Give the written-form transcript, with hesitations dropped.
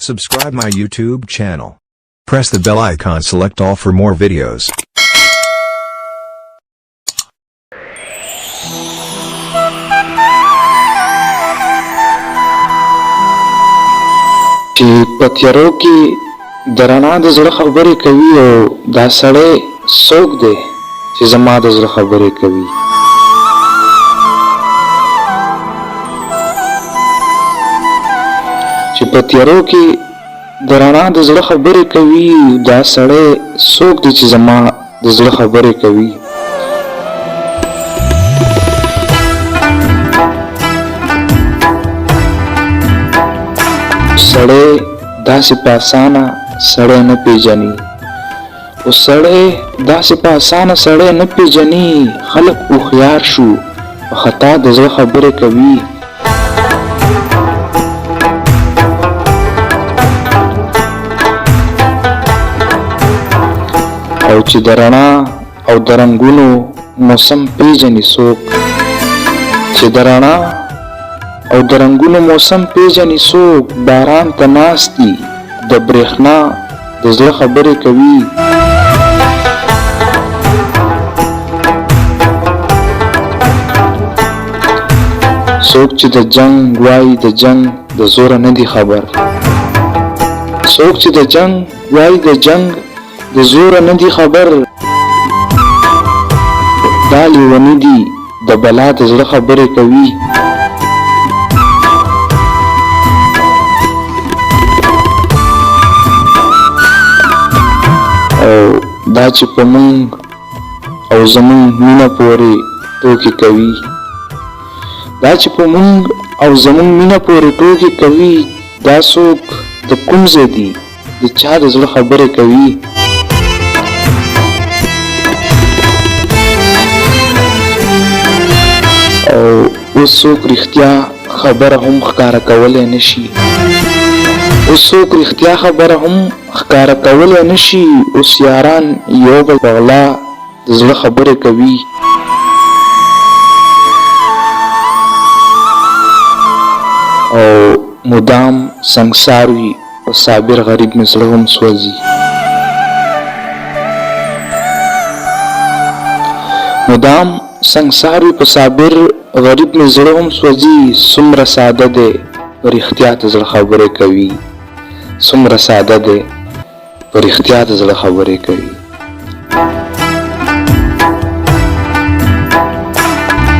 Subscribe my YouTube channel. Press the bell icon, select all for more videos. چې په تیارو کې د رڼا د زړه خبرې کوي او دا سړی څوک دی چې زما د زړه خبرې کوي. چې په تیارو کې د رڼا د زړه خبرې کوي دا سړی څوک دی چې زما د زړه خبرې کوي. سړی داسې په اسانه سړی نه پیژني او سړی داسې په اسانه سړی نه پیژني. خلک هوښیار شو په خطا د زړه خبرې کوي. او چې د رڼا او د رنګونو موسم پیژني څوک، چې د رڼا او د رنګونو موسم پیژني څوک، باران ته ناست دي د برېښنا د زړه خبرې کوي. څوک چې د جنگ وایي د جنگ د زوره نه دي خبر، څوک چې د جنگ وایي د جنگ د زوره نه دي خبر. دا لیوني دي د بلا د زړه خبرې کوي. او دا چې په مونږ او زمونږ مینه پورې ټوکې کوي، دا چې په مونږ او زمونږ مینه پورې ټوکې کوي، دا څوک د کوم ځای دي د چا د زړه خبرې کوي. او اوس څوک رښتیا خبره هم ښکاره کولی نشي، اوس څوک رښتیا خبره هم ښکاره کولی نشي. اوس یاران یو بل په غلا د زړه خبرې کوي. او مدام سنګسار وي او صابر غریب مې زړه هم سوځي. مدام سنګسار وي په صابر غریب مې زړه هم سوځي. څومره ساده دی په رښتیا د زړه خبرې کوي، څومره ساده دی په رښتیا د زړه خبرې کوي.